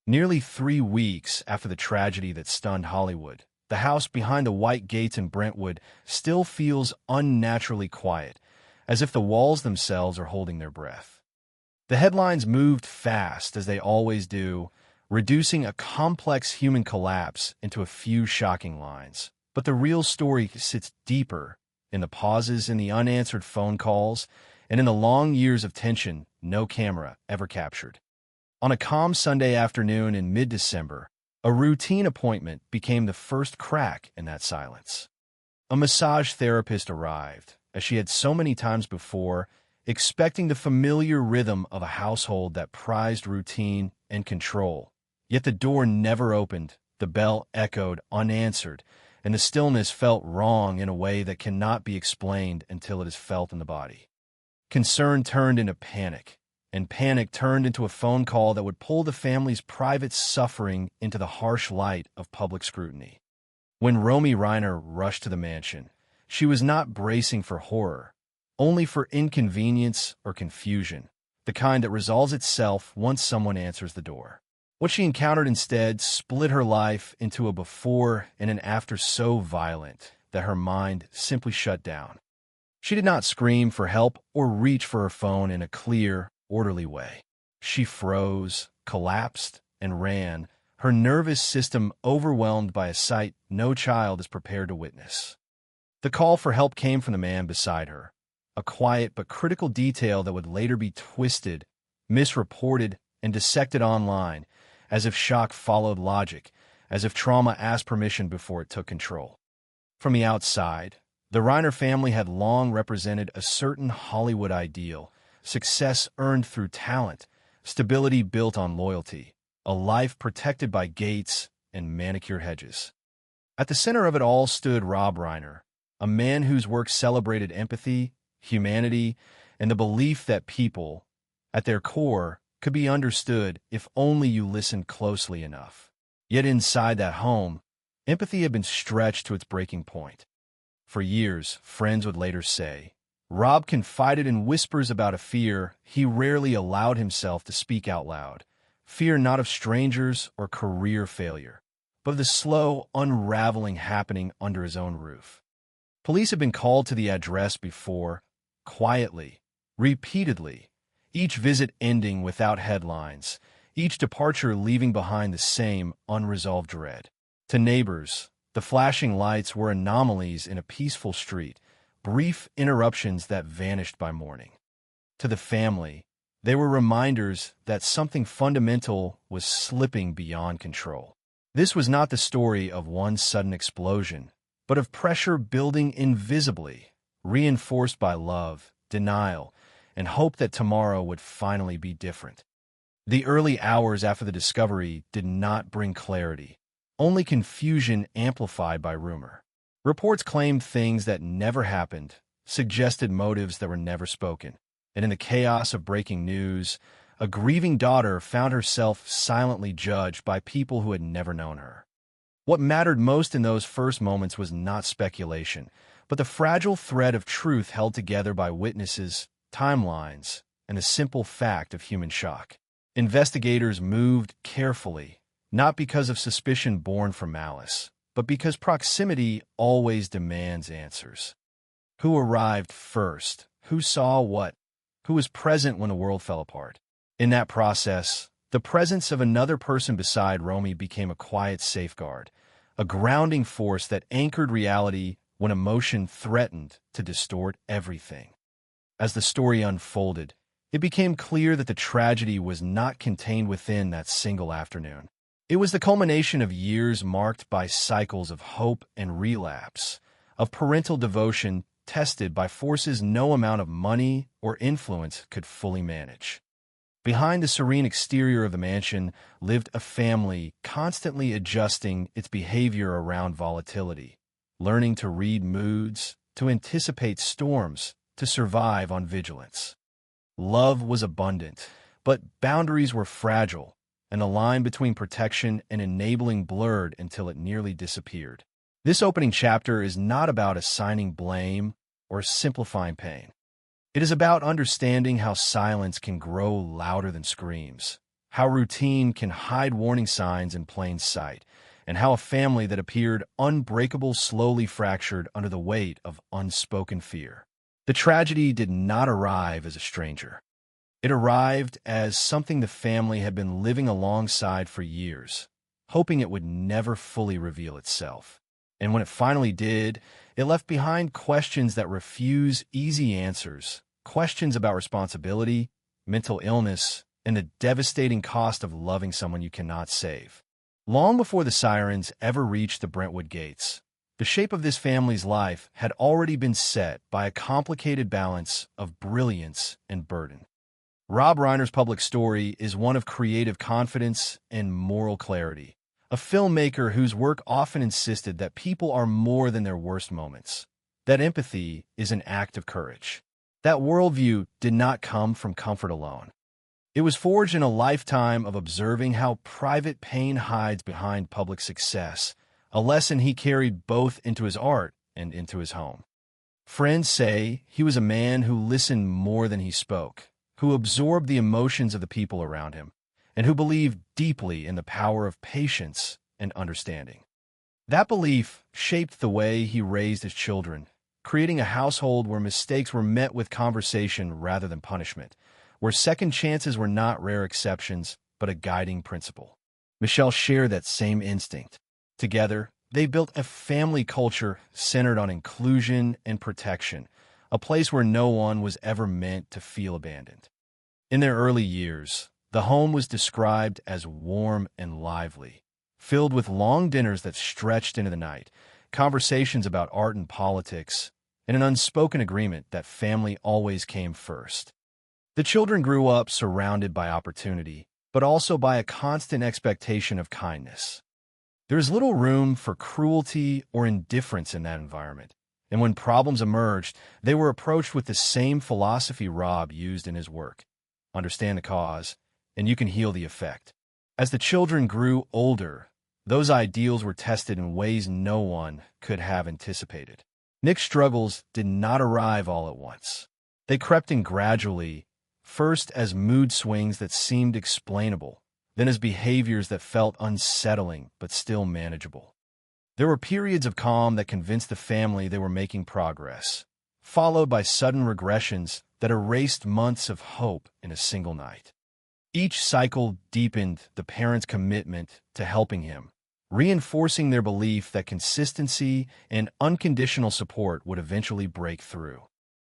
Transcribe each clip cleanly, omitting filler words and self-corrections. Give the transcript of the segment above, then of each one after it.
Nearly 3 weeks after the tragedy that stunned Hollywood, the house behind the white gates in Brentwood still feels unnaturally quiet, as if the walls themselves are holding their breath. The headlines moved fast, as they always do, reducing a complex human collapse into a few shocking lines. But the real story sits deeper, in the pauses, in the unanswered phone calls, and in the long years of tension no camera ever captured. On a calm Sunday afternoon in mid-December, a routine appointment became the first crack in that silence. A massage therapist arrived, as she had so many times before, expecting the familiar rhythm of a household that prized routine and control. Yet the door never opened, the bell echoed unanswered, and the stillness felt wrong in a way that cannot be explained until it is felt in the body. Concern turned into panic, and panic turned into a phone call that would pull the family's private suffering into the harsh light of public scrutiny. When Romy Reiner rushed to the mansion, she was not bracing for horror, only for inconvenience or confusion, the kind that resolves itself once someone answers the door. What she encountered instead split her life into a before and an after so violent that her mind simply shut down. She did not scream for help or reach for her phone in a clear, orderly way. She froze, collapsed, and ran, her nervous system overwhelmed by a sight no child is prepared to witness. The call for help came from the man beside her, a quiet but critical detail that would later be twisted, misreported, and dissected online, as if shock followed logic, as if trauma asked permission before it took control. From the outside, the Reiner family had long represented a certain Hollywood ideal: success earned through talent, stability built on loyalty, a life protected by gates and manicured hedges. At the center of it all stood Rob Reiner, a man whose work celebrated empathy, humanity, and the belief that people, at their core, could be understood if only you listened closely enough. Yet inside that home, empathy had been stretched to its breaking point. For years, friends would later say, Rob confided in whispers about a fear he rarely allowed himself to speak out loud. Fear not of strangers or career failure, but of the slow unraveling happening under his own roof. Police had been called to the address before, quietly, repeatedly, each visit ending without headlines, each departure leaving behind the same unresolved dread. To neighbors, the flashing lights were anomalies in a peaceful street, brief interruptions that vanished by morning. To the family, they were reminders that something fundamental was slipping beyond control. This was not the story of one sudden explosion, but of pressure building invisibly, reinforced by love, denial, and hope that tomorrow would finally be different. The early hours after the discovery did not bring clarity, only confusion amplified by rumor. Reports claimed things that never happened, suggested motives that were never spoken, and in the chaos of breaking news, a grieving daughter found herself silently judged by people who had never known her. What mattered most in those first moments was not speculation, but the fragile thread of truth held together by witnesses, timelines, and the simple fact of human shock. Investigators moved carefully, not because of suspicion born from malice, but because proximity always demands answers. Who arrived first? Who saw what? Who was present when the world fell apart? In that process, the presence of another person beside Romy became a quiet safeguard, a grounding force that anchored reality when emotion threatened to distort everything. As the story unfolded, it became clear that the tragedy was not contained within that single afternoon. It was the culmination of years marked by cycles of hope and relapse, of parental devotion tested by forces no amount of money or influence could fully manage. Behind the serene exterior of the mansion lived a family constantly adjusting its behavior around volatility, learning to read moods, to anticipate storms, to survive on vigilance. Love was abundant, but boundaries were fragile, and the line between protection and enabling blurred until it nearly disappeared. This opening chapter is not about assigning blame or simplifying pain. It is about understanding how silence can grow louder than screams, how routine can hide warning signs in plain sight, and how a family that appeared unbreakable slowly fractured under the weight of unspoken fear. The tragedy did not arrive as a stranger. It arrived as something the family had been living alongside for years, hoping it would never fully reveal itself. And when it finally did, it left behind questions that refuse easy answers, questions about responsibility, mental illness, and the devastating cost of loving someone you cannot save. Long before the sirens ever reached the Brentwood gates, the shape of this family's life had already been set by a complicated balance of brilliance and burden. Rob Reiner's public story is one of creative confidence and moral clarity, a filmmaker whose work often insisted that people are more than their worst moments, that empathy is an act of courage. That worldview did not come from comfort alone. It was forged in a lifetime of observing how private pain hides behind public success, a lesson he carried both into his art and into his home. Friends say he was a man who listened more than he spoke, who absorbed the emotions of the people around him, and who believed deeply in the power of patience and understanding. That belief shaped the way he raised his children, creating a household where mistakes were met with conversation rather than punishment, where second chances were not rare exceptions, but a guiding principle. Michelle shared that same instinct. Together, they built a family culture centered on inclusion and protection, a place where no one was ever meant to feel abandoned. In their early years, the home was described as warm and lively, filled with long dinners that stretched into the night, conversations about art and politics, and an unspoken agreement that family always came first. The children grew up surrounded by opportunity, but also by a constant expectation of kindness. There is little room for cruelty or indifference in that environment, and when problems emerged, they were approached with the same philosophy Rob used in his work. Understand the cause, and you can heal the effect. As the children grew older, those ideals were tested in ways no one could have anticipated. Nick's struggles did not arrive all at once. They crept in gradually, first as mood swings that seemed explainable, then as behaviors that felt unsettling but still manageable. There were periods of calm that convinced the family they were making progress, followed by sudden regressions that erased months of hope in a single night. Each cycle deepened the parents' commitment to helping him, reinforcing their belief that consistency and unconditional support would eventually break through.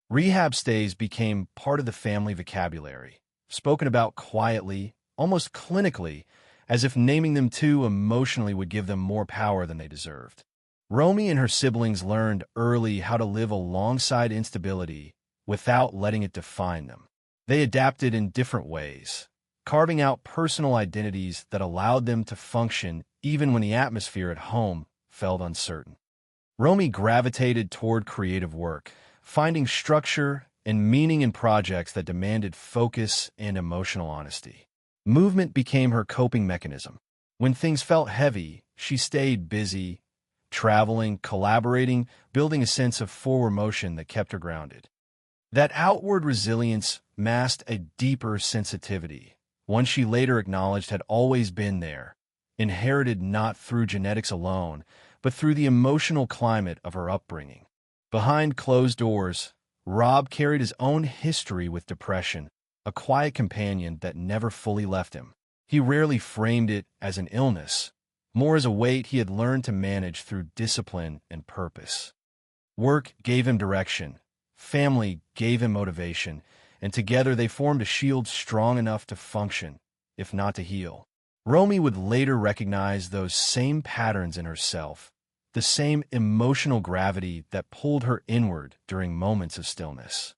Rehab stays became part of the family vocabulary, spoken about quietly, almost clinically, as if naming them too emotionally would give them more power than they deserved. Romy and her siblings learned early how to live alongside instability without letting it define them. They adapted in different ways, carving out personal identities that allowed them to function even when the atmosphere at home felt uncertain. Romy gravitated toward creative work, finding structure and meaning in projects that demanded focus and emotional honesty. Movement became her coping mechanism. When things felt heavy, she stayed busy, traveling, collaborating, building a sense of forward motion that kept her grounded. That outward resilience masked a deeper sensitivity, one she later acknowledged had always been there, inherited not through genetics alone, but through the emotional climate of her upbringing. Behind closed doors, Rob carried his own history with depression, a quiet companion that never fully left him. He rarely framed it as an illness, more as a weight he had learned to manage through discipline and purpose. Work gave him direction, family gave him motivation, and together they formed a shield strong enough to function, if not to heal. Romy would later recognize those same patterns in herself, the same emotional gravity that pulled her inward during moments of stillness.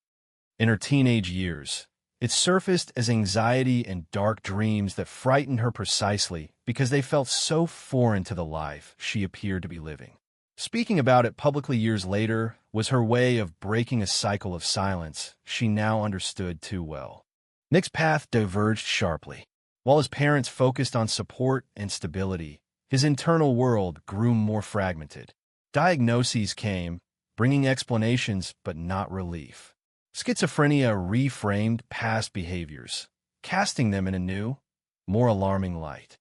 In her teenage years, it surfaced as anxiety and dark dreams that frightened her precisely because they felt so foreign to the life she appeared to be living. Speaking about it publicly years later was her way of breaking a cycle of silence she now understood too well. Nick's path diverged sharply. While his parents focused on support and stability, his internal world grew more fragmented. Diagnoses came, bringing explanations but not relief. Schizophrenia reframed past behaviors, casting them in a new, more alarming light.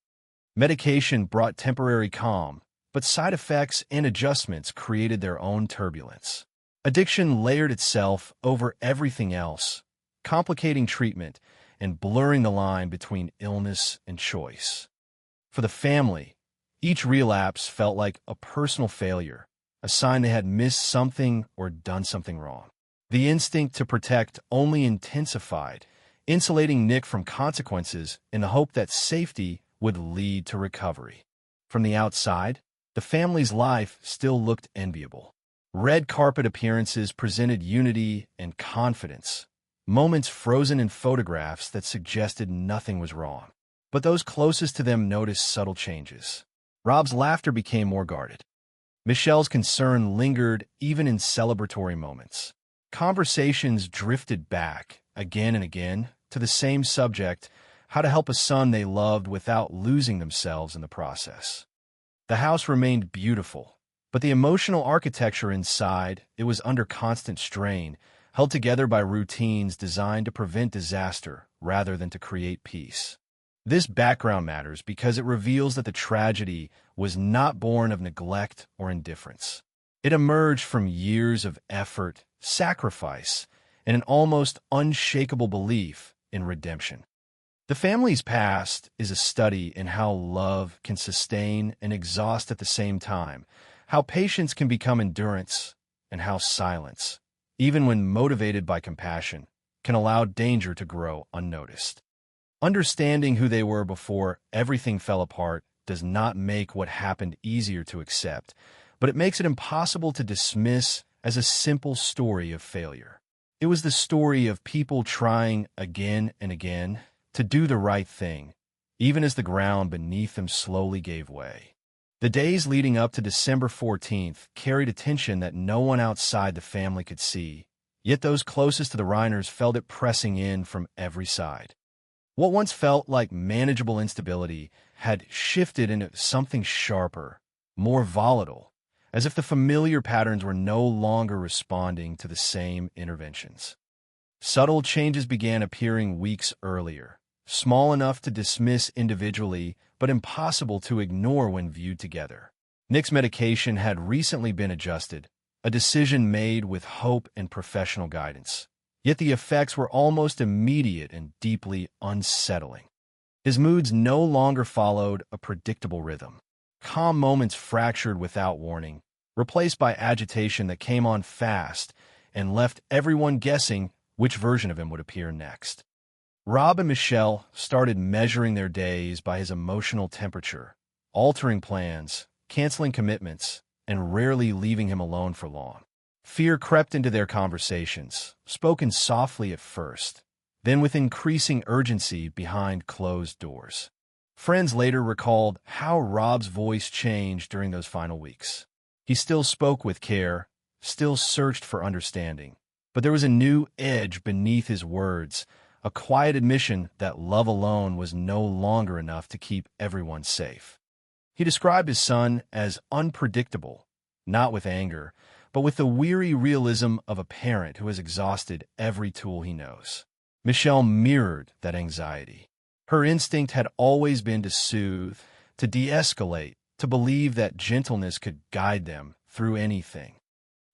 Medication brought temporary calm, but side effects and adjustments created their own turbulence. Addiction layered itself over everything else, complicating treatment and blurring the line between illness and choice. For the family, each relapse felt like a personal failure, a sign they had missed something or done something wrong. The instinct to protect only intensified, insulating Nick from consequences in the hope that safety would lead to recovery. From the outside, the family's life still looked enviable. Red carpet appearances presented unity and confidence, moments frozen in photographs that suggested nothing was wrong. But those closest to them noticed subtle changes. Rob's laughter became more guarded. Michelle's concern lingered even in celebratory moments. Conversations drifted back, again and again, to the same subject: how to help a son they loved without losing themselves in the process. The house remained beautiful, but the emotional architecture inside, it was under constant strain, held together by routines designed to prevent disaster rather than to create peace. This background matters because it reveals that the tragedy was not born of neglect or indifference. It emerged from years of effort, sacrifice, and an almost unshakable belief in redemption. The family's past is a study in how love can sustain and exhaust at the same time, how patience can become endurance, and how silence, even when motivated by compassion, can allow danger to grow unnoticed. Understanding who they were before everything fell apart does not make what happened easier to accept, but it makes it impossible to dismiss as a simple story of failure. It was the story of people trying again and again to do the right thing, even as the ground beneath them slowly gave way. The days leading up to December 14th carried a tension that no one outside the family could see, yet those closest to the Reiners felt it pressing in from every side. What once felt like manageable instability had shifted into something sharper, more volatile, as if the familiar patterns were no longer responding to the same interventions. Subtle changes began appearing weeks earlier, small enough to dismiss individually, but impossible to ignore when viewed together. Nick's medication had recently been adjusted, a decision made with hope and professional guidance. Yet the effects were almost immediate and deeply unsettling. His moods no longer followed a predictable rhythm. Calm moments fractured without warning, replaced by agitation that came on fast and left everyone guessing which version of him would appear next. Rob and Michelle started measuring their days by his emotional temperature, altering plans, canceling commitments, and rarely leaving him alone for long. Fear crept into their conversations, spoken softly at first, then with increasing urgency behind closed doors. Friends later recalled how Rob's voice changed during those final weeks. He still spoke with care, still searched for understanding, but there was a new edge beneath his words, a quiet admission that love alone was no longer enough to keep everyone safe. He described his son as unpredictable, not with anger, but with the weary realism of a parent who has exhausted every tool he knows. Michelle mirrored that anxiety. Her instinct had always been to soothe, to de-escalate, to believe that gentleness could guide them through anything.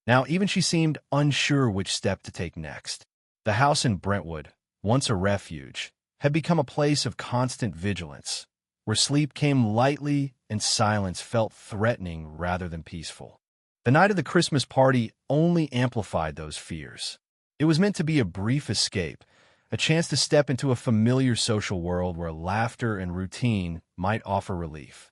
Now, even she seemed unsure which step to take next. The house in Brentwood, once a refuge, had become a place of constant vigilance, where sleep came lightly and silence felt threatening rather than peaceful. The night of the Christmas party only amplified those fears. It was meant to be a brief escape, a chance to step into a familiar social world where laughter and routine might offer relief.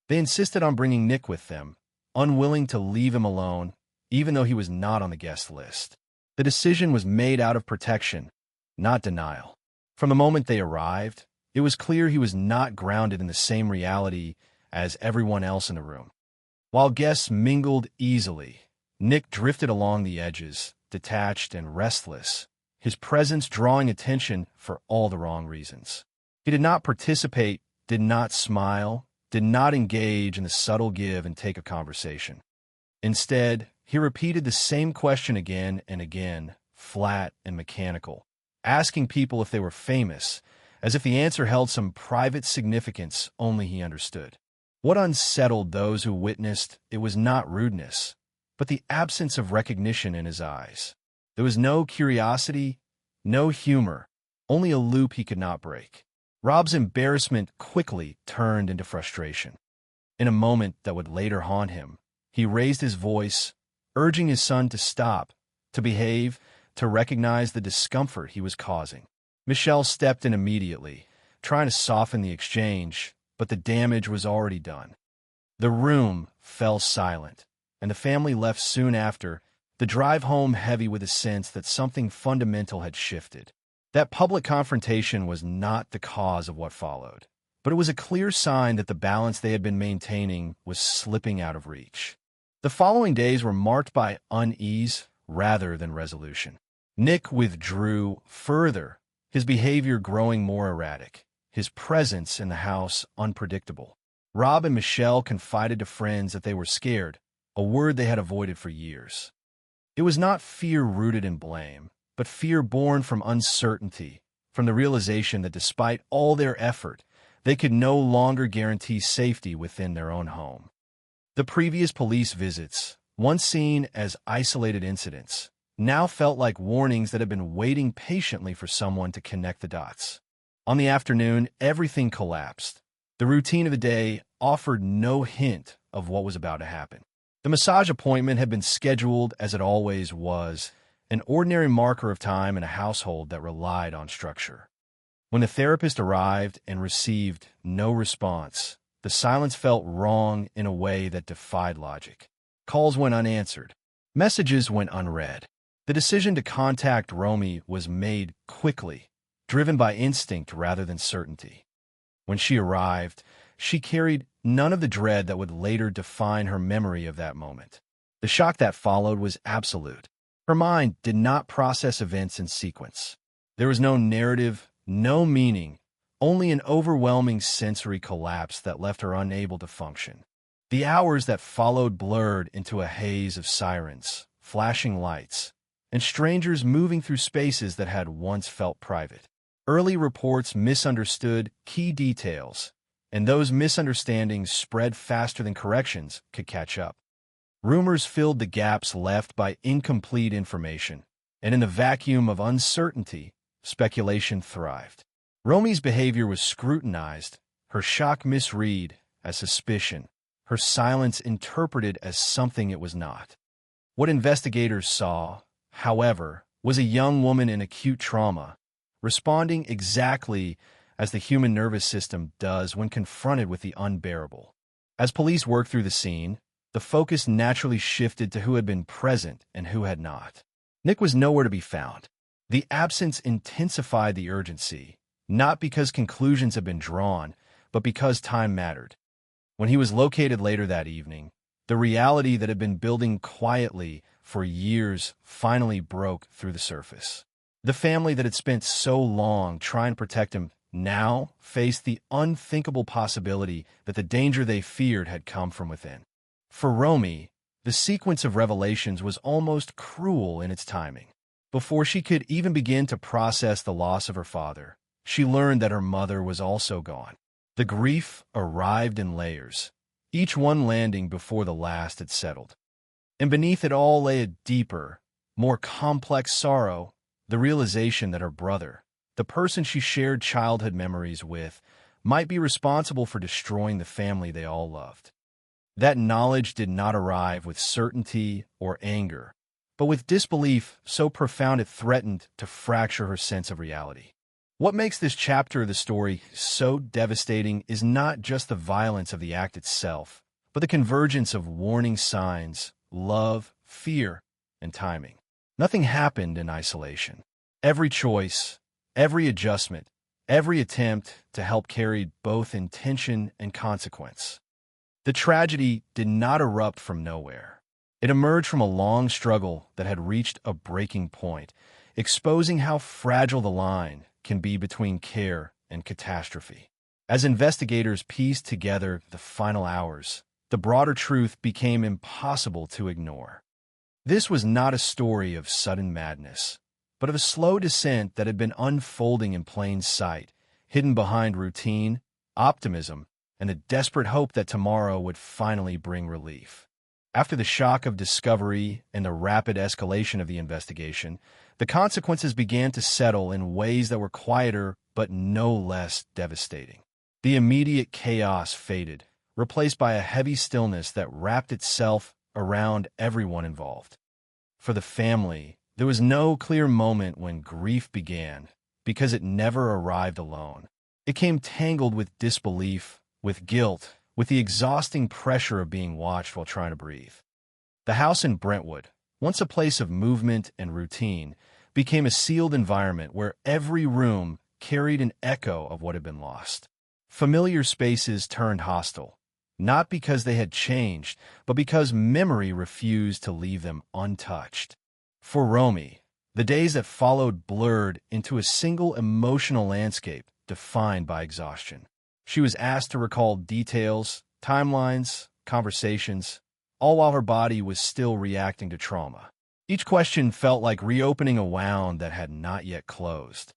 They insisted on bringing Nick with them, unwilling to leave him alone, even though he was not on the guest list. The decision was made out of protection, not denial. From the moment they arrived, it was clear he was not grounded in the same reality as everyone else in the room. While guests mingled easily, Nick drifted along the edges, detached and restless, his presence drawing attention for all the wrong reasons. He did not participate, did not smile, did not engage in the subtle give and take of conversation. Instead, he repeated the same question again and again, flat and mechanical, asking people if they were famous, as if the answer held some private significance only he understood. What unsettled those who witnessed it was not rudeness, but the absence of recognition in his eyes. There was no curiosity, no humor, only a loop he could not break. Rob's embarrassment quickly turned into frustration. In a moment that would later haunt him, he raised his voice, urging his son to stop, to behave, to recognize the discomfort he was causing. Michelle stepped in immediately, trying to soften the exchange, but the damage was already done. The room fell silent, and the family left soon after, the drive home heavy with a sense that something fundamental had shifted. That public confrontation was not the cause of what followed, but it was a clear sign that the balance they had been maintaining was slipping out of reach. The following days were marked by unease rather than resolution. Nick withdrew further, his behavior growing more erratic, his presence in the house unpredictable. Rob and Michelle confided to friends that they were scared, a word they had avoided for years. It was not fear rooted in blame, but fear born from uncertainty, from the realization that despite all their effort, they could no longer guarantee safety within their own home. The previous police visits, once seen as isolated incidents, now felt like warnings that had been waiting patiently for someone to connect the dots. On the afternoon, everything collapsed. The routine of the day offered no hint of what was about to happen. The massage appointment had been scheduled as it always was, an ordinary marker of time in a household that relied on structure. When the therapist arrived and received no response, the silence felt wrong in a way that defied logic. Calls went unanswered. Messages went unread. The decision to contact Romy was made quickly, driven by instinct rather than certainty. When she arrived, she carried none of the dread that would later define her memory of that moment. The shock that followed was absolute. Her mind did not process events in sequence. There was no narrative, no meaning, only an overwhelming sensory collapse that left her unable to function. The hours that followed blurred into a haze of sirens, flashing lights, and strangers moving through spaces that had once felt private. Early reports misunderstood key details, and those misunderstandings spread faster than corrections could catch up. Rumors filled the gaps left by incomplete information, and in the vacuum of uncertainty, speculation thrived. Romy's behavior was scrutinized, her shock misread as suspicion, her silence interpreted as something it was not. What investigators saw, however, was a young woman in acute trauma, responding exactly as the human nervous system does when confronted with the unbearable. As police worked through the scene, the focus naturally shifted to who had been present and who had not. Nick was nowhere to be found. The absence intensified the urgency, not because conclusions had been drawn, but because time mattered. When he was located later that evening, the reality that had been building quietly for years finally broke through the surface. The family that had spent so long trying to protect him now faced the unthinkable possibility that the danger they feared had come from within. For Romy, the sequence of revelations was almost cruel in its timing. Before she could even begin to process the loss of her father, she learned that her mother was also gone. The grief arrived in layers, each one landing before the last had settled. And beneath it all lay a deeper, more complex sorrow, the realization that her brother, the person she shared childhood memories with, might be responsible for destroying the family they all loved. That knowledge did not arrive with certainty or anger, but with disbelief so profound it threatened to fracture her sense of reality. What makes this chapter of the story so devastating is not just the violence of the act itself, but the convergence of warning signs, love, fear, and timing. Nothing happened in isolation. Every choice, every adjustment, every attempt to help carried both intention and consequence. The tragedy did not erupt from nowhere. It emerged from a long struggle that had reached a breaking point, exposing how fragile the line can be between care and catastrophe. As investigators pieced together the final hours, the broader truth became impossible to ignore. This was not a story of sudden madness, but of a slow descent that had been unfolding in plain sight, hidden behind routine, optimism, and the desperate hope that tomorrow would finally bring relief. After the shock of discovery and the rapid escalation of the investigation, the consequences began to settle in ways that were quieter but no less devastating. The immediate chaos faded, replaced by a heavy stillness that wrapped itself around everyone involved. For the family, there was no clear moment when grief began, because it never arrived alone. It came tangled with disbelief, with guilt, with the exhausting pressure of being watched while trying to breathe. The house in Brentwood, once a place of movement and routine, became a sealed environment where every room carried an echo of what had been lost. Familiar spaces turned hostile, not because they had changed, but because memory refused to leave them untouched. For Romy, the days that followed blurred into a single emotional landscape defined by exhaustion. She was asked to recall details, timelines, conversations, all while her body was still reacting to trauma. Each question felt like reopening a wound that had not yet closed.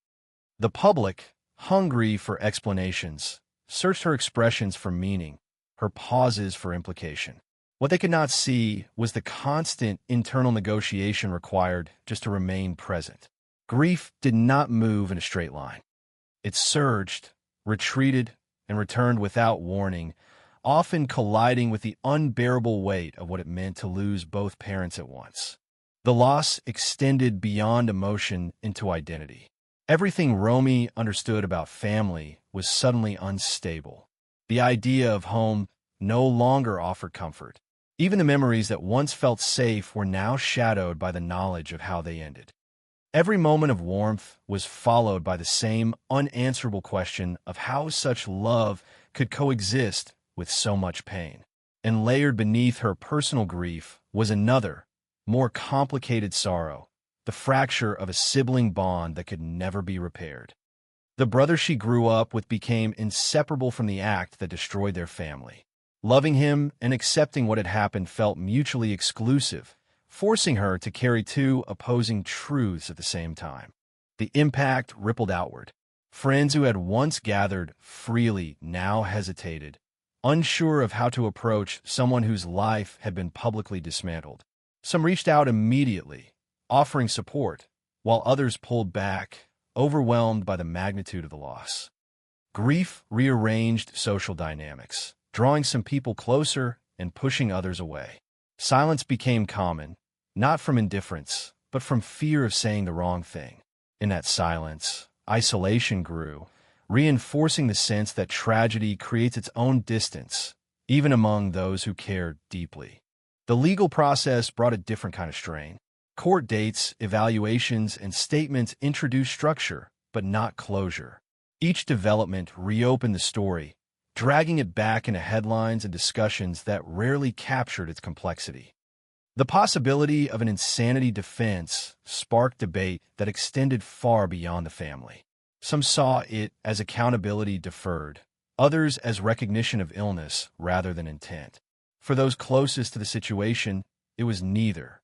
The public, hungry for explanations, searched her expressions for meaning, her pauses for implication. What they could not see was the constant internal negotiation required just to remain present. Grief did not move in a straight line. It surged, retreated, and returned without warning, often colliding with the unbearable weight of what it meant to lose both parents at once. The loss extended beyond emotion into identity. Everything Romy understood about family was suddenly unstable. The idea of home no longer offered comfort. Even the memories that once felt safe were now shadowed by the knowledge of how they ended. Every moment of warmth was followed by the same unanswerable question of how such love could coexist with so much pain. And layered beneath her personal grief was another, more complicated sorrow, the fracture of a sibling bond that could never be repaired. The brother she grew up with became inseparable from the act that destroyed their family. Loving him and accepting what had happened felt mutually exclusive, forcing her to carry two opposing truths at the same time. The impact rippled outward. Friends who had once gathered freely now hesitated, unsure of how to approach someone whose life had been publicly dismantled. Some reached out immediately, offering support, while others pulled back, overwhelmed by the magnitude of the loss. Grief rearranged social dynamics, drawing some people closer and pushing others away. Silence became common, not from indifference, but from fear of saying the wrong thing. In that silence, isolation grew, reinforcing the sense that tragedy creates its own distance, even among those who cared deeply. The legal process brought a different kind of strain. Court dates, evaluations, and statements introduced structure, but not closure. Each development reopened the story, dragging it back into headlines and discussions that rarely captured its complexity. The possibility of an insanity defense sparked debate that extended far beyond the family. Some saw it as accountability deferred, others as recognition of illness rather than intent. For those closest to the situation, it was neither.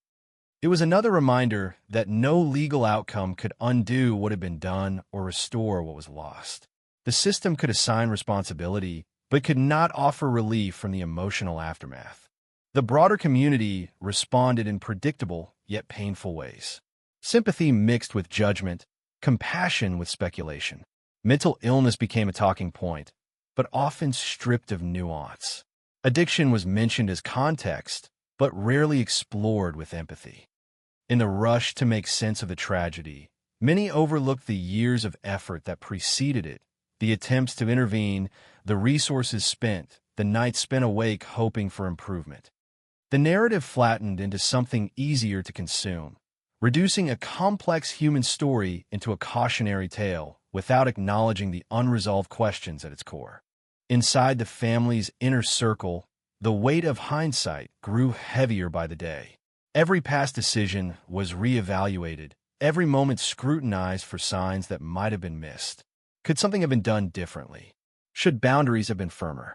It was another reminder that no legal outcome could undo what had been done or restore what was lost. The system could assign responsibility, but could not offer relief from the emotional aftermath. The broader community responded in predictable yet painful ways. Sympathy mixed with judgment, compassion with speculation. Mental illness became a talking point, but often stripped of nuance. Addiction was mentioned as context, but rarely explored with empathy. In the rush to make sense of the tragedy, many overlooked the years of effort that preceded it, the attempts to intervene, the resources spent, the nights spent awake hoping for improvement. The narrative flattened into something easier to consume, reducing a complex human story into a cautionary tale without acknowledging the unresolved questions at its core. Inside the family's inner circle, the weight of hindsight grew heavier by the day. Every past decision was reevaluated, every moment scrutinized for signs that might have been missed. Could something have been done differently? Should boundaries have been firmer?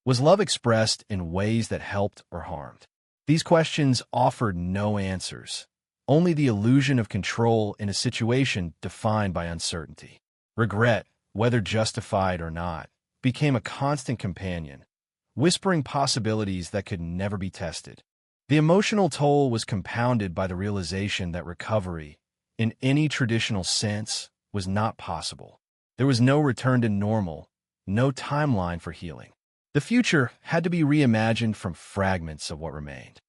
Was love expressed in ways that helped or harmed? These questions offered no answers, only the illusion of control in a situation defined by uncertainty. Regret, whether justified or not, became a constant companion, whispering possibilities that could never be tested. The emotional toll was compounded by the realization that recovery, in any traditional sense, was not possible. There was no return to normal, no timeline for healing. The future had to be reimagined from fragments of what remained.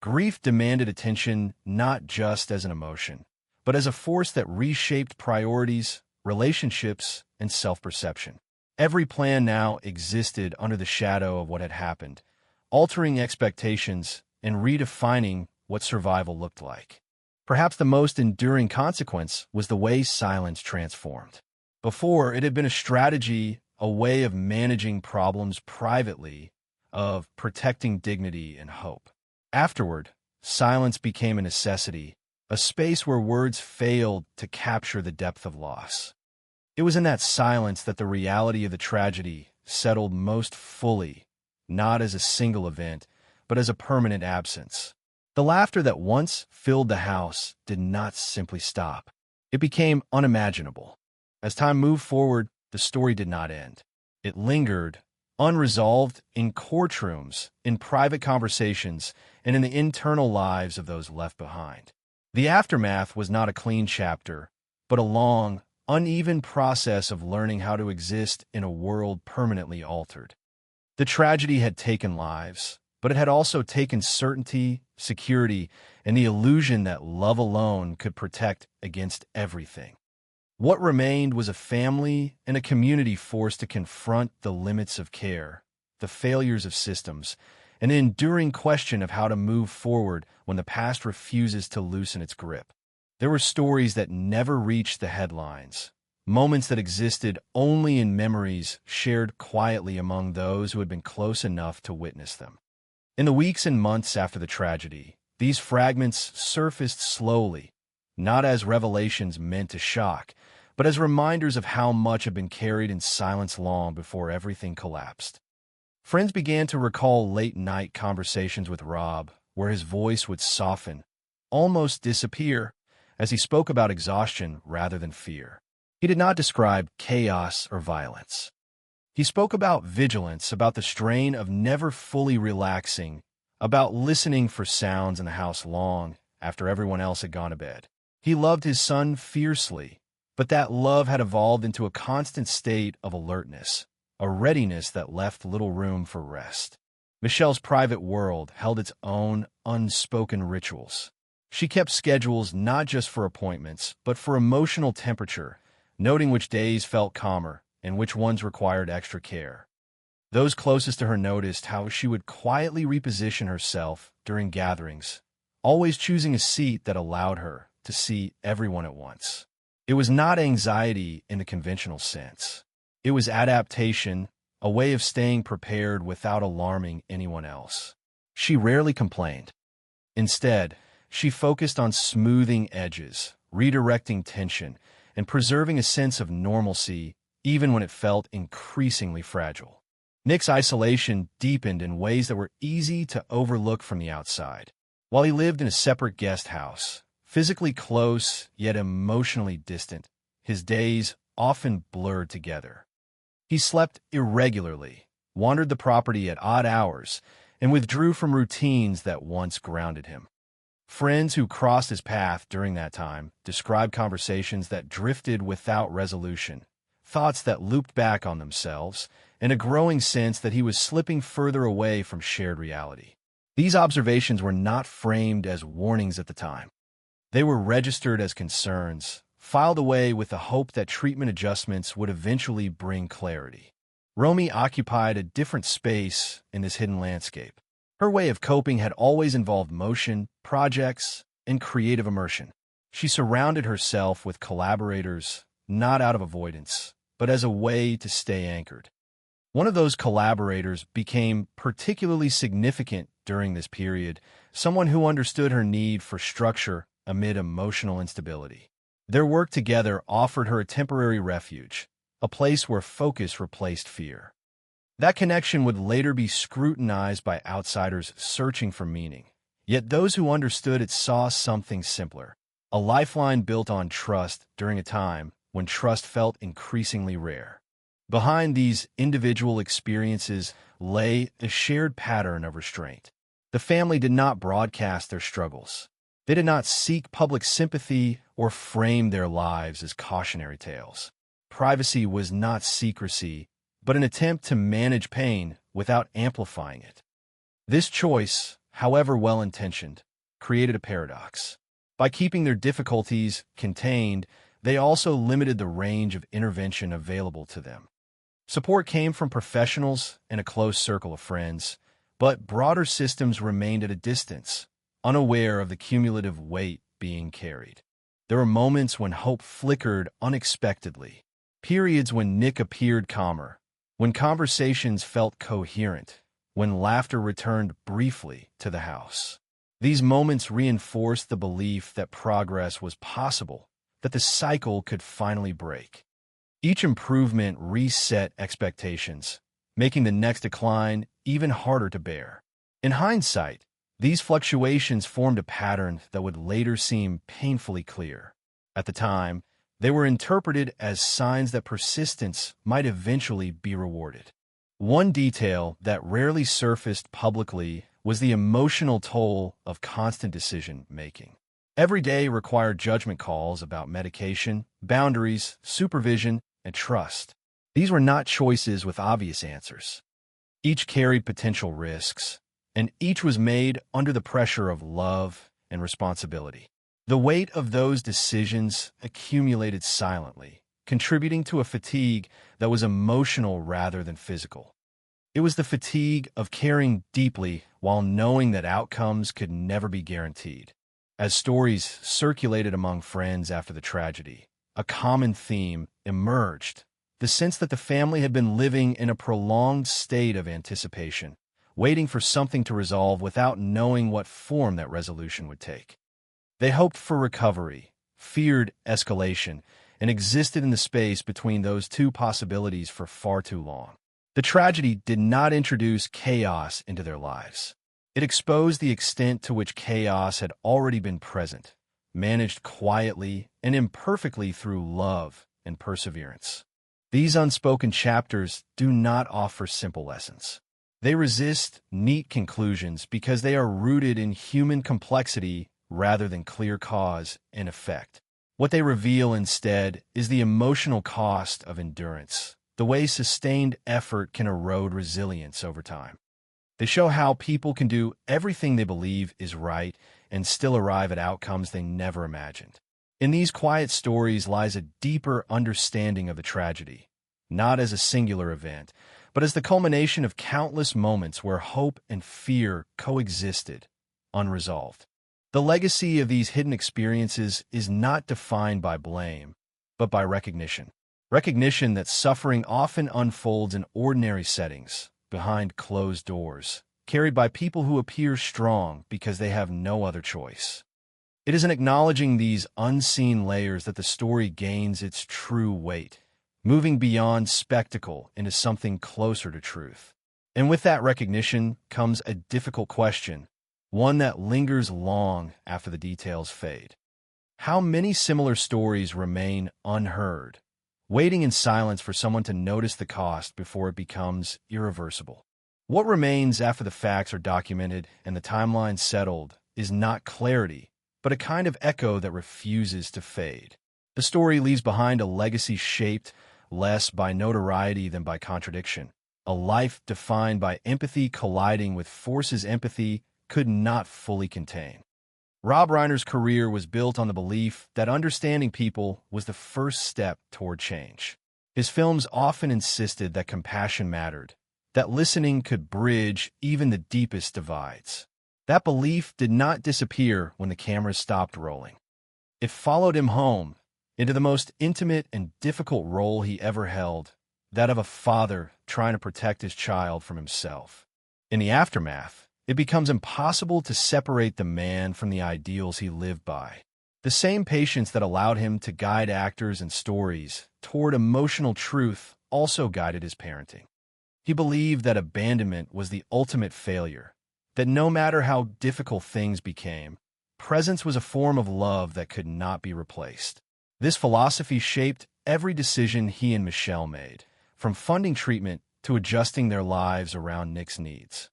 Grief demanded attention not just as an emotion, but as a force that reshaped priorities, relationships, and self-perception. Every plan now existed under the shadow of what had happened, altering expectations and redefining what survival looked like. Perhaps the most enduring consequence was the way silence transformed. Before, it had been a strategy, a way of managing problems privately, of protecting dignity and hope. Afterward, silence became a necessity, a space where words failed to capture the depth of loss. It was in that silence that the reality of the tragedy settled most fully, not as a single event, but as a permanent absence. The laughter that once filled the house did not simply stop. It became unimaginable. As time moved forward, the story did not end. It lingered, unresolved, in courtrooms, in private conversations, and in the internal lives of those left behind. The aftermath was not a clean chapter, but a long, uneven process of learning how to exist in a world permanently altered. The tragedy had taken lives, but it had also taken certainty, security, and the illusion that love alone could protect against everything. What remained was a family and a community forced to confront the limits of care, the failures of systems, and the enduring question of how to move forward when the past refuses to loosen its grip. There were stories that never reached the headlines, moments that existed only in memories shared quietly among those who had been close enough to witness them. In the weeks and months after the tragedy, these fragments surfaced slowly, not as revelations meant to shock, but as reminders of how much had been carried in silence long before everything collapsed. Friends began to recall late-night conversations with Rob, where his voice would soften, almost disappear, as he spoke about exhaustion rather than fear. He did not describe chaos or violence. He spoke about vigilance, about the strain of never fully relaxing, about listening for sounds in the house long after everyone else had gone to bed. He loved his son fiercely, but that love had evolved into a constant state of alertness, a readiness that left little room for rest. Michelle's private world held its own unspoken rituals. She kept schedules not just for appointments, but for emotional temperature, noting which days felt calmer and which ones required extra care. Those closest to her noticed how she would quietly reposition herself during gatherings, always choosing a seat that allowed her to see everyone at once. It was not anxiety in the conventional sense. It was adaptation, a way of staying prepared without alarming anyone else. She rarely complained. Instead, she focused on smoothing edges, redirecting tension, and preserving a sense of normalcy even when it felt increasingly fragile. Nick's isolation deepened in ways that were easy to overlook from the outside. While he lived in a separate guest house, physically close yet emotionally distant, his days often blurred together. He slept irregularly, wandered the property at odd hours, and withdrew from routines that once grounded him. Friends who crossed his path during that time described conversations that drifted without resolution, thoughts that looped back on themselves, and a growing sense that he was slipping further away from shared reality. These observations were not framed as warnings at the time. They were registered as concerns, filed away with the hope that treatment adjustments would eventually bring clarity. Romy occupied a different space in this hidden landscape. Her way of coping had always involved motion, projects, and creative immersion. She surrounded herself with collaborators, not out of avoidance, but as a way to stay anchored. One of those collaborators became particularly significant during this period, someone who understood her need for structure amid emotional instability. Their work together offered her a temporary refuge, a place where focus replaced fear. That connection would later be scrutinized by outsiders searching for meaning. Yet those who understood it saw something simpler, a lifeline built on trust during a time when trust felt increasingly rare. Behind these individual experiences lay a shared pattern of restraint. The family did not broadcast their struggles. They did not seek public sympathy or frame their lives as cautionary tales. Privacy was not secrecy, but an attempt to manage pain without amplifying it. This choice, however well-intentioned, created a paradox. By keeping their difficulties contained, they also limited the range of intervention available to them. Support came from professionals and a close circle of friends, but broader systems remained at a distance, unaware of the cumulative weight being carried. There were moments when hope flickered unexpectedly, periods when Nick appeared calmer, when conversations felt coherent, when laughter returned briefly to the house. These moments reinforced the belief that progress was possible, that the cycle could finally break. Each improvement reset expectations, making the next decline even harder to bear. In hindsight, these fluctuations formed a pattern that would later seem painfully clear. At the time, they were interpreted as signs that persistence might eventually be rewarded. One detail that rarely surfaced publicly was the emotional toll of constant decision-making. Every day required judgment calls about medication, boundaries, supervision, and trust. These were not choices with obvious answers. Each carried potential risks, and each was made under the pressure of love and responsibility. The weight of those decisions accumulated silently, contributing to a fatigue that was emotional rather than physical. It was the fatigue of caring deeply while knowing that outcomes could never be guaranteed. As stories circulated among friends after the tragedy, a common theme emerged: the sense that the family had been living in a prolonged state of anticipation, waiting for something to resolve without knowing what form that resolution would take. They hoped for recovery, feared escalation, and existed in the space between those two possibilities for far too long. The tragedy did not introduce chaos into their lives. It exposed the extent to which chaos had already been present, managed quietly and imperfectly through love and perseverance. These unspoken chapters do not offer simple lessons. They resist neat conclusions because they are rooted in human complexity rather than clear cause and effect. What they reveal instead is the emotional cost of endurance, the way sustained effort can erode resilience over time. They show how people can do everything they believe is right and still arrive at outcomes they never imagined. In these quiet stories lies a deeper understanding of the tragedy, not as a singular event, but as the culmination of countless moments where hope and fear coexisted, unresolved. The legacy of these hidden experiences is not defined by blame, but by recognition. Recognition that suffering often unfolds in ordinary settings, behind closed doors, carried by people who appear strong because they have no other choice. It is in acknowledging these unseen layers that the story gains its true weight, moving beyond spectacle into something closer to truth. And with that recognition comes a difficult question, one that lingers long after the details fade. How many similar stories remain unheard, waiting in silence for someone to notice the cost before it becomes irreversible? What remains after the facts are documented and the timeline settled is not clarity, but a kind of echo that refuses to fade. The story leaves behind a legacy shaped less by notoriety than by contradiction, a life defined by empathy colliding with forces empathy could not fully contain. Rob Reiner's career was built on the belief that understanding people was the first step toward change. His films often insisted that compassion mattered, that listening could bridge even the deepest divides. That belief did not disappear when the cameras stopped rolling. It followed him home, into the most intimate and difficult role he ever held, that of a father trying to protect his child from himself. In the aftermath, it becomes impossible to separate the man from the ideals he lived by. The same patience that allowed him to guide actors and stories toward emotional truth also guided his parenting. He believed that abandonment was the ultimate failure, that no matter how difficult things became, presence was a form of love that could not be replaced. This philosophy shaped every decision he and Michelle made, from funding treatment to adjusting their lives around Nick's needs.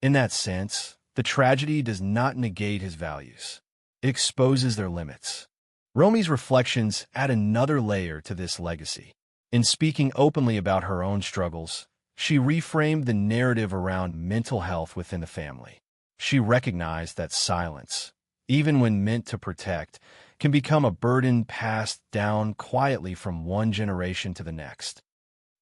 In that sense, the tragedy does not negate his values. It exposes their limits. Romy's reflections add another layer to this legacy. In speaking openly about her own struggles, she reframed the narrative around mental health within the family. She recognized that silence, even when meant to protect, can become a burden passed down quietly from one generation to the next.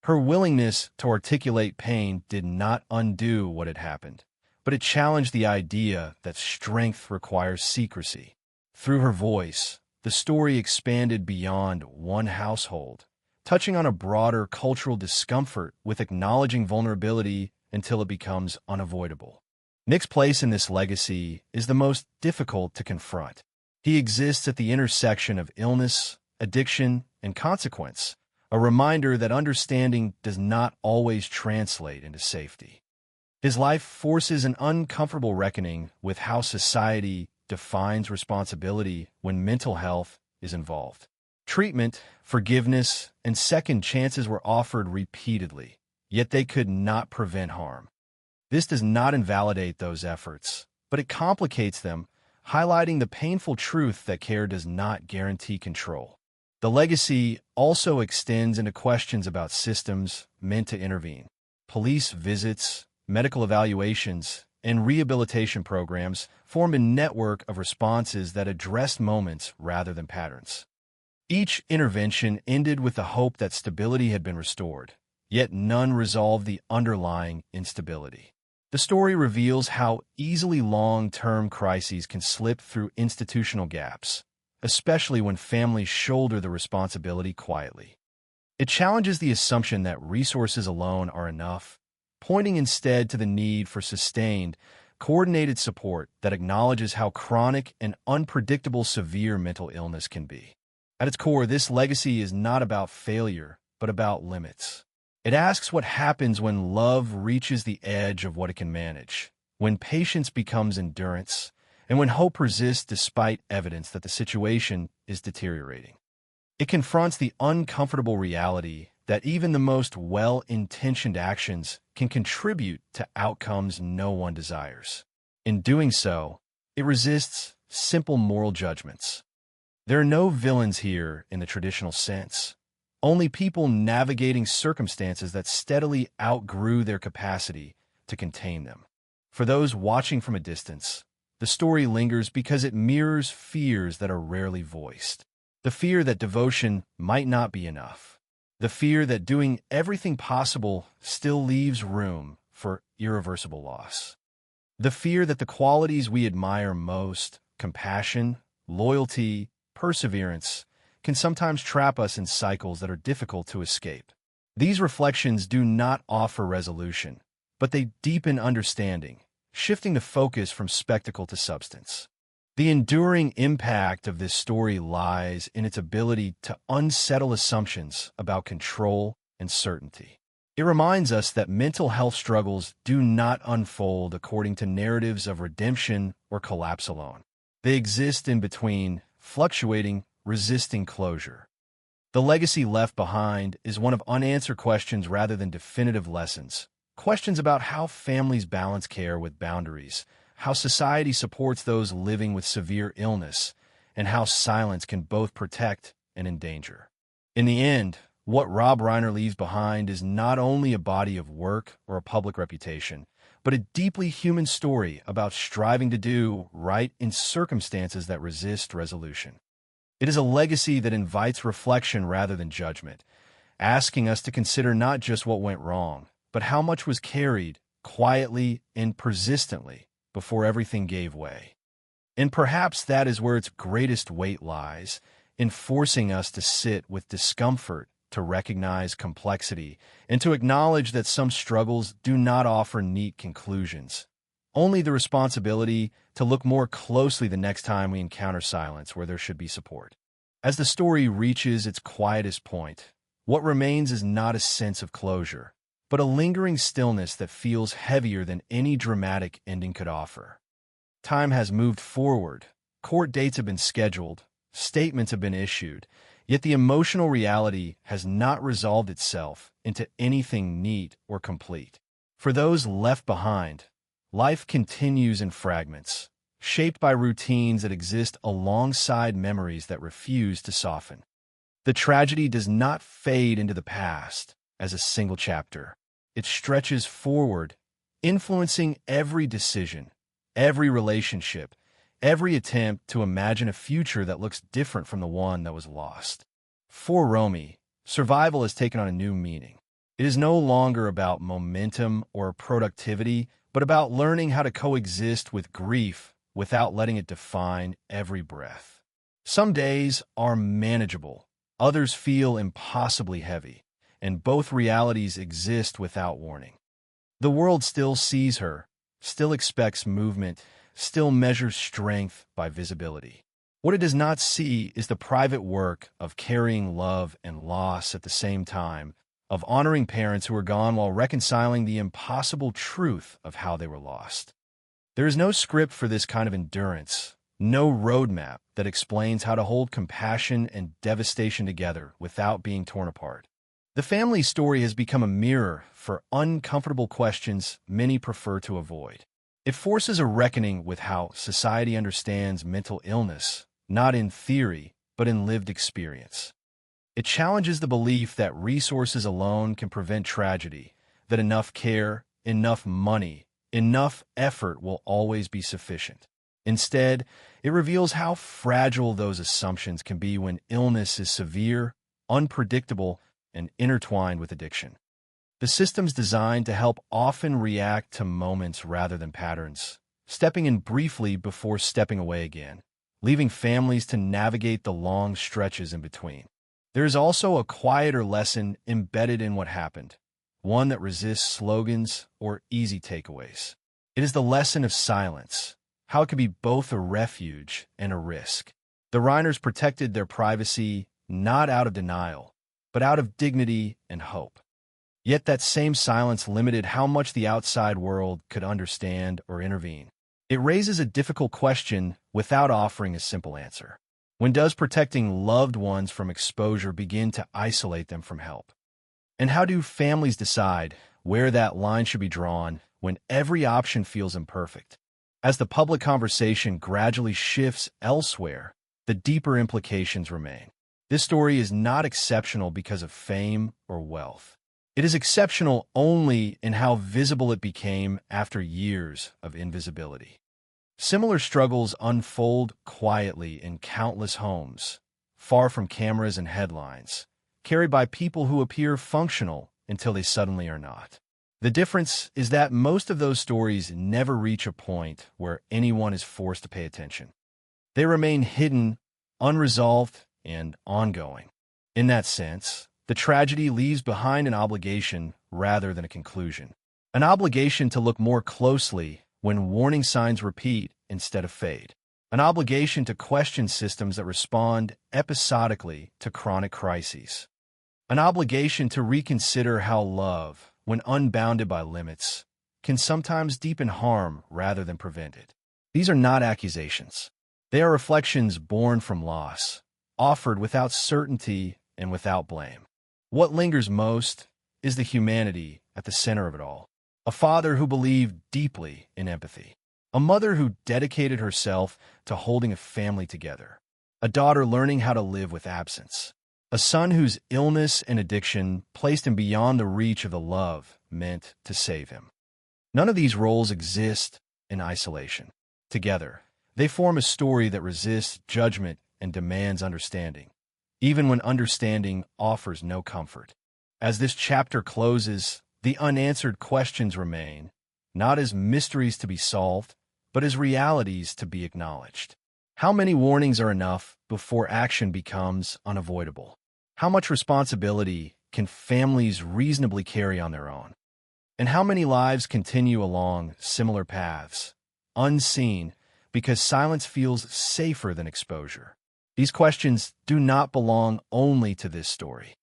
Her willingness to articulate pain did not undo what had happened, but it challenged the idea that strength requires secrecy. Through her voice, the story expanded beyond one household, touching on a broader cultural discomfort with acknowledging vulnerability until it becomes unavoidable. Nick's place in this legacy is the most difficult to confront. He exists at the intersection of illness, addiction, and consequence, a reminder that understanding does not always translate into safety. His life forces an uncomfortable reckoning with how society defines responsibility when mental health is involved. Treatment, forgiveness, and second chances were offered repeatedly, yet they could not prevent harm. This does not invalidate those efforts, but it complicates them, highlighting the painful truth that care does not guarantee control. The legacy also extends into questions about systems meant to intervene. Police visits, medical evaluations, and rehabilitation programs form a network of responses that addressed moments rather than patterns. Each intervention ended with the hope that stability had been restored, yet none resolved the underlying instability. The story reveals how easily long-term crises can slip through institutional gaps, especially when families shoulder the responsibility quietly. It challenges the assumption that resources alone are enough, pointing instead to the need for sustained, coordinated support that acknowledges how chronic and unpredictable severe mental illness can be. At its core, this legacy is not about failure, but about limits. It asks what happens when love reaches the edge of what it can manage, when patience becomes endurance, and when hope persists despite evidence that the situation is deteriorating. It confronts the uncomfortable reality that even the most well-intentioned actions can contribute to outcomes no one desires. In doing so, it resists simple moral judgments. There are no villains here in the traditional sense, only people navigating circumstances that steadily outgrew their capacity to contain them. For those watching from a distance, the story lingers because it mirrors fears that are rarely voiced. The fear that devotion might not be enough. The fear that doing everything possible still leaves room for irreversible loss. The fear that the qualities we admire most, compassion, loyalty, perseverance, can sometimes trap us in cycles that are difficult to escape. These reflections do not offer resolution, but they deepen understanding, shifting the focus from spectacle to substance. The enduring impact of this story lies in its ability to unsettle assumptions about control and certainty. It reminds us that mental health struggles do not unfold according to narratives of redemption or collapse alone. They exist in between, fluctuating, resisting closure. The legacy left behind is one of unanswered questions rather than definitive lessons. Questions about how families balance care with boundaries, how society supports those living with severe illness, and how silence can both protect and endanger. In the end, what Rob Reiner leaves behind is not only a body of work or a public reputation, but a deeply human story about striving to do right in circumstances that resist resolution. It is a legacy that invites reflection rather than judgment, asking us to consider not just what went wrong, but how much was carried quietly and persistently before everything gave way. And perhaps that is where its greatest weight lies, in forcing us to sit with discomfort, to recognize complexity, and to acknowledge that some struggles do not offer neat conclusions. Only the responsibility to look more closely the next time we encounter silence where there should be support. As the story reaches its quietest point, what remains is not a sense of closure, but a lingering stillness that feels heavier than any dramatic ending could offer. Time has moved forward, court dates have been scheduled, statements have been issued, Yet the emotional reality has not resolved itself into anything neat or complete. For those left behind, life continues in fragments, shaped by routines that exist alongside memories that refuse to soften. The tragedy does not fade into the past as a single chapter. It stretches forward, influencing every decision, every relationship, every attempt to imagine a future that looks different from the one that was lost. For Romy, survival has taken on a new meaning. It is no longer about momentum or productivity, but about learning how to coexist with grief without letting it define every breath. Some days are manageable, others feel impossibly heavy, and both realities exist without warning. The world still sees her, still expects movement, still measures strength by visibility. What it does not see is the private work of carrying love and loss at the same time, of honoring parents who are gone while reconciling the impossible truth of how they were lost. There is no script for this kind of endurance, no roadmap that explains how to hold compassion and devastation together without being torn apart. The family story has become a mirror for uncomfortable questions many prefer to avoid. It forces a reckoning with how society understands mental illness, not in theory, but in lived experience. It challenges the belief that resources alone can prevent tragedy, that enough care, enough money, enough effort will always be sufficient. Instead, it reveals how fragile those assumptions can be when illness is severe, unpredictable, and intertwined with addiction. The systems designed to help often react to moments rather than patterns, stepping in briefly before stepping away again, leaving families to navigate the long stretches in between. There is also a quieter lesson embedded in what happened, one that resists slogans or easy takeaways. It is the lesson of silence, how it can be both a refuge and a risk. The Reiners protected their privacy not out of denial, but out of dignity and hope. Yet that same silence limited how much the outside world could understand or intervene. It raises a difficult question without offering a simple answer. When does protecting loved ones from exposure begin to isolate them from help? And how do families decide where that line should be drawn when every option feels imperfect? As the public conversation gradually shifts elsewhere, the deeper implications remain. This story is not exceptional because of fame or wealth. It is exceptional only in how visible it became after years of invisibility. Similar struggles unfold quietly in countless homes, far from cameras and headlines, carried by people who appear functional until they suddenly are not. The difference is that most of those stories never reach a point where anyone is forced to pay attention. They remain hidden, unresolved, and ongoing. In that sense, the tragedy leaves behind an obligation rather than a conclusion. An obligation to look more closely when warning signs repeat instead of fade. An obligation to question systems that respond episodically to chronic crises. An obligation to reconsider how love, when unbounded by limits, can sometimes deepen harm rather than prevent it. These are not accusations. They are reflections born from loss, offered without certainty and without blame. What lingers most is the humanity at the center of it all. A father who believed deeply in empathy. A mother who dedicated herself to holding a family together. A daughter learning how to live with absence. A son whose illness and addiction placed him beyond the reach of the love meant to save him. None of these roles exist in isolation. Together, they form a story that resists judgment and demands understanding, even when understanding offers no comfort. As this chapter closes, the unanswered questions remain, not as mysteries to be solved, but as realities to be acknowledged. How many warnings are enough before action becomes unavoidable? How much responsibility can families reasonably carry on their own? And how many lives continue along similar paths, unseen, because silence feels safer than exposure? These questions do not belong only to this story.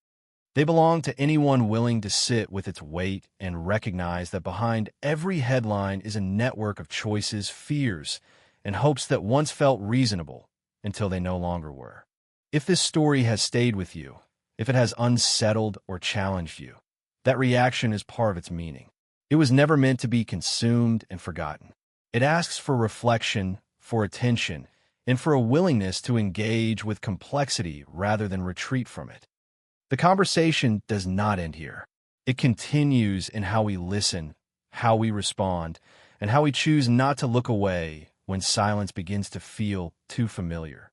They belong to anyone willing to sit with its weight and recognize that behind every headline is a network of choices, fears, and hopes that once felt reasonable until they no longer were. If this story has stayed with you, if it has unsettled or challenged you, that reaction is part of its meaning. It was never meant to be consumed and forgotten. It asks for reflection, for attention, and for a willingness to engage with complexity rather than retreat from it. The conversation does not end here. It continues in how we listen, how we respond, and how we choose not to look away when silence begins to feel too familiar.